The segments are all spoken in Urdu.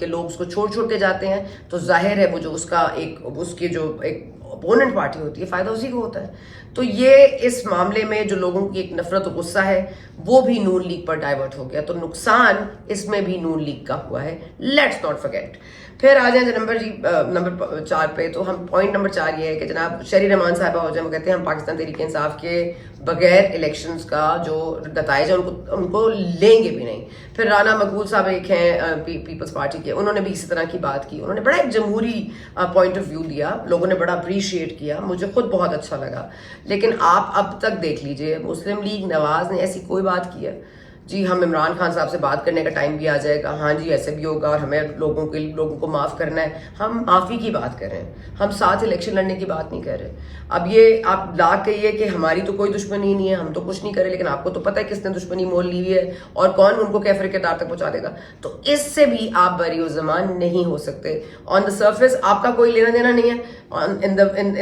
کے لوگ اس کو چھوڑ کے جاتے ہیں، تو ظاہر ہے وہ جو اس کی جو ایک اپوننٹ پارٹی ہوتی ہے، فائدہ اسی کو ہوتا ہے. تو یہ اس معاملے میں جو لوگوں کی ایک نفرت و غصہ ہے وہ بھی نون لیگ پر ڈائیورٹ ہو گیا. تو نقصان اس میں بھی نون لیگ کا ہوا ہے. Let's not forget. پھر آ جائیں نمبر 4 پہ. تو ہم پوائنٹ نمبر 4 یہ ہے کہ جناب شہری رحمان صاحبہ ہو جائیں، وہ کہتے ہیں ہم پاکستان تحریک انصاف کے بغیر الیکشنز کا جو نتائج ہیں ان کو لیں گے بھی نہیں. پھر رانا مقبول صاحب ایک ہیں پیپلز پارٹی کے، انہوں نے بھی اسی طرح کی بات کی. انہوں نے بڑا ایک جمہوری پوائنٹ آف ویو دیا، لوگوں نے بڑا اپریشیٹ کیا، مجھے خود بہت اچھا لگا. لیکن آپ اب تک دیکھ لیجئے مسلم لیگ نواز نے ایسی کوئی بات کی ہے جی ہم عمران خان صاحب سے بات کرنے کا ٹائم بھی آ جائے گا، ہاں جی ایسے بھی ہوگا اور ہمیں لوگوں کو معاف کرنا ہے. ہم معافی کی بات کر رہے ہیں، ہم ساتھ الیکشن لڑنے کی بات نہیں کر رہے. اب یہ آپ لاکھ کہیے کہ ہماری تو کوئی دشمنی نہیں ہے، ہم تو کچھ نہیں کرے، لیکن آپ کو تو پتہ ہے کس نے دشمنی مول لی ہوئی ہے اور کون ان کو کیفر کردار تک پہنچا دے گا. تو اس سے بھی آپ بری و زمان نہیں ہو سکتے. آن دا سرفیس آپ کا کوئی لینا دینا نہیں ہے، in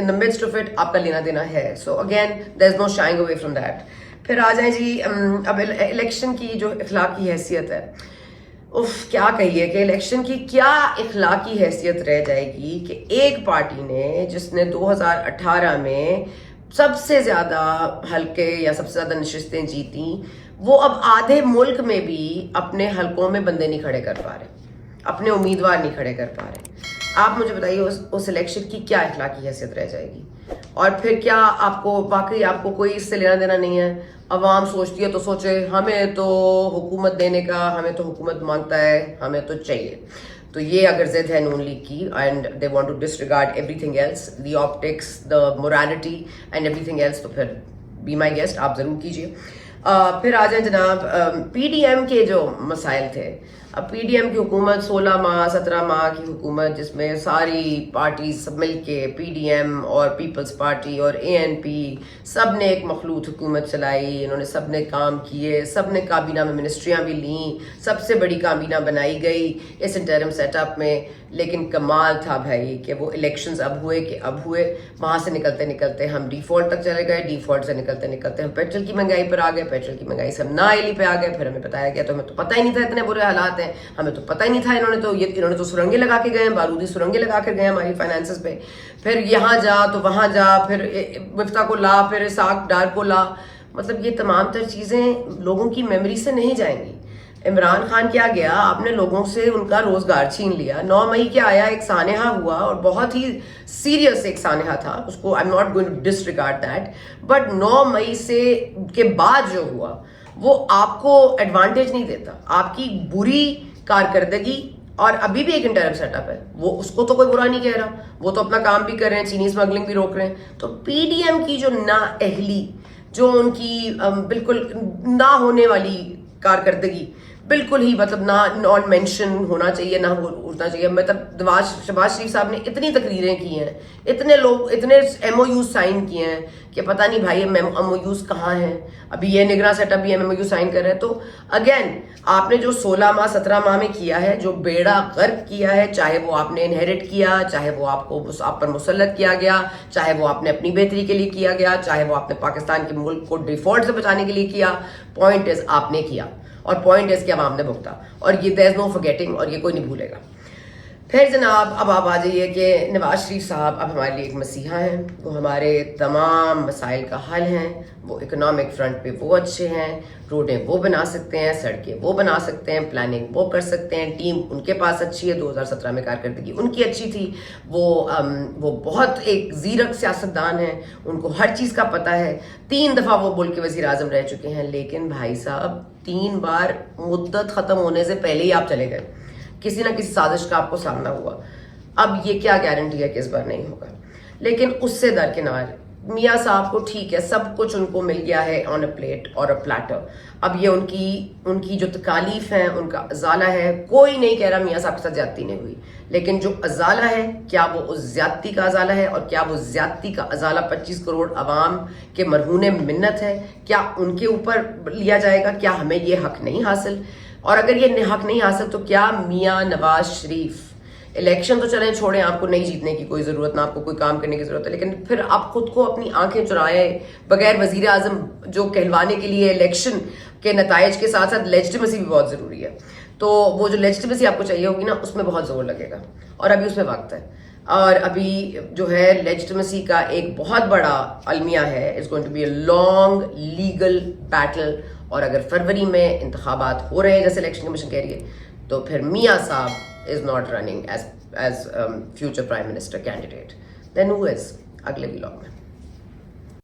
the midst of it آپ کا لینا دینا ہے. So again there is no shying away from that. پھر آ جائیں جی اب الیکشن کی جو اخلاقی حیثیت ہے، کیا کہیے کہ الیکشن کی کیا اخلاقی حیثیت رہ جائے گی کہ ایک پارٹی نے جس نے 2018 میں سب سے زیادہ حلقے یا سب سے زیادہ نشستیں جیتیں، وہ اب آدھے ملک میں بھی اپنے حلقوں میں بندے نہیں کھڑے کر پا رہے، اپنے امیدوار نہیں کھڑے کر پا رہے. آپ مجھے بتائیے اس الیکشن کی کیا اخلاقی حیثیت رہ جائے گی؟ اور پھر کیا آپ کو واقعی آپ کو کوئی اس سے لینا دینا نہیں ہے؟ عوام سوچتی ہے تو سوچے، ہمیں تو حکومت دینے کا، ہمیں تو حکومت مانگتا ہے، ہمیں تو چاہیے. تو یہ اگر ضد ہے نون لیگ کی and they want to disregard everything else, the optics, the morality and everything else, تو پھر بی مائی گیسٹ آپ ضرور کیجیے. پھر آ جائیں جناب پی ڈی ایم کے جو مسائل تھے. اب پی ڈی ایم کی حکومت 16 ماہ 17 ماہ کی حکومت، جس میں ساری پارٹیز سب مل کے پی ڈی ایم اور پیپلز پارٹی اور اے این پی سب نے ایک مخلوط حکومت چلائی. انہوں نے سب نے کام کیے، سب نے کابینہ میں منسٹریاں بھی لیں، سب سے بڑی کابینہ بنائی گئی اس انٹرم سیٹ اپ میں. لیکن کمال تھا بھائی کہ وہ الیکشنز اب ہوئے، وہاں سے نکلتے نکلتے ہم ڈیفالٹ تک چلے گئے، ڈیفالٹ سے نکلتے نکلتے ہم پیٹرول کی مہنگائی پر آ گئے، پیٹرول کی مہنگائی سے ہم نااہلی پہ آ گئے. پھر ہمیں بتایا گیا، تو ہمیں تو پتہ ہی نہیں تھا اتنے برے حالات ہیں، ہمیں تو پتہ ہی نہیں تھا. انہوں نے تو سرنگیں لگا کے گئے ہیں، بارودی سرنگیں لگا کے گئے ہیں ہماری فائنانسز پہ. پھر یہاں جا تو وہاں جا، پھر مفتاح کو لا، پھر اسحاق ڈار کو لا. مطلب یہ تمام تر چیزیں لوگوں کی میموری سے نہیں جائیں گی. عمران خان کیا گیا، آپ نے لوگوں سے ان کا روزگار چھین لیا. 9 مئی کے آیا، ایک سانحہ ہوا اور بہت ہی سیریس ایک سانحہ تھا، اس کو I'm not going to disregard that, but 9 مئی سے کے بعد جو ہوا وہ آپ کو ایڈوانٹیج نہیں دیتا. آپ کی بری کارکردگی، اور ابھی بھی ایک انٹرم سیٹ اپ ہے، وہ اس کو تو کوئی برا نہیں کہہ رہا، وہ تو اپنا کام بھی کر رہے ہیں، چینی اسمگلنگ بھی روک رہے ہیں. تو پی ڈی ایم کی جو نااہلی، جو ان کی بالکل نہ ہونے والی کارکردگی، بالکل ہی مطلب نان مینشن ہونا چاہیے، نہ اٹھنا چاہیے. مطلب شہباز شریف صاحب نے اتنی تقریریں کی ہیں، اتنے ایم او یوز سائن کیے ہیں کہ پتہ نہیں بھائی ایم او یوز کہاں ہیں. ابھی یہ نگراں سیٹ اپ بھی ایم او یو سائن کر رہے ہیں. تو اگین آپ نے جو 16 ماہ 17 ماہ میں کیا ہے، جو بیڑا غرق کیا ہے، چاہے وہ آپ نے انہیرٹ کیا، چاہے وہ آپ پر مسلط کیا گیا، چاہے وہ آپ نے اپنی بہتری کے لیے کیا گیا، چاہے وہ آپ نے پاکستان کے ملک کو ڈیفالٹ سے بچانے کے لیے کیا، پوائنٹ از آپ نے کیا، اور پوائنٹ اس کے عوام نے بھگتا. اور یہ دیر از نو فرگیٹنگ، اور یہ کوئی نہیں بھولے گا. پھر جناب اب آپ آ جائیے کہ نواز شریف صاحب اب ہمارے لیے ایک مسیحا ہیں، وہ ہمارے تمام مسائل کا حل ہیں. وہ اکنامک فرنٹ پہ وہ اچھے ہیں، روڈیں وہ بنا سکتے ہیں، سڑکیں وہ بنا سکتے ہیں، پلاننگ وہ کر سکتے ہیں، ٹیم ان کے پاس اچھی ہے، 2017 میں کارکردگی ان کی اچھی تھی. وہ بہت ایک زیرک سیاستدان ہیں، ان کو ہر چیز کا پتہ ہے. 3 دفعہ وہ ملک کے وزیر اعظم رہ چکے ہیں. لیکن بھائی صاحب 3 بار مدت ختم ہونے سے پہلے ہی آپ چلے گئے، کسی نہ کسی سازش کا آپ کو سامنا ہوا. اب یہ کیا گارنٹی ہے کہ اس بار نہیں ہوگا؟ لیکن اس سے درکنار میاں صاحب کو ٹھیک ہے، سب کچھ ان کو مل گیا ہے آن اے پلیٹ اور اے پلیٹر. اب یہ ان کی جو تکالیف ہیں، ان کا ازالہ ہے. کوئی نہیں کہہ رہا میاں صاحب کے ساتھ زیادتی نہیں ہوئی، لیکن جو ازالہ ہے، کیا وہ اس زیادتی کا ازالہ ہے؟ اور کیا وہ زیادتی کا ازالہ 25 کروڑ عوام کے مرہون منت ہے؟ کیا ان کے اوپر لیا جائے گا؟ کیا ہمیں یہ حق نہیں حاصل؟ اور اگر یہ حق نہیں حاصل تو کیا میاں نواز شریف الیکشن تو چلیں چھوڑیں، آپ کو نہیں جیتنے کی کوئی ضرورت، نہ آپ کو کوئی کام کرنے کی ضرورت ہے، لیکن پھر آپ خود کو اپنی آنکھیں چرائے بغیر وزیر اعظم جو کہلوانے کے لیے الیکشن کے نتائج کے ساتھ ساتھ لیجٹیمیسی بھی بہت ضروری ہے. تو وہ جو لیجٹمیسی آپ کو چاہیے ہوگی نا اس میں بہت زور لگے گا, اور ابھی اس میں وقت ہے. اور ابھی جو ہے لیجٹمیسی کا ایک بہت بڑا المیہ ہے, it's going to be a long legal battle. اور اگر فروری میں انتخابات ہو رہے ہیں جیسے الیکشن کمیشن کہہ رہی ہے, تو پھر میاں صاحب is not running as future prime minister candidate, then who is, اگلے ولاگ میں.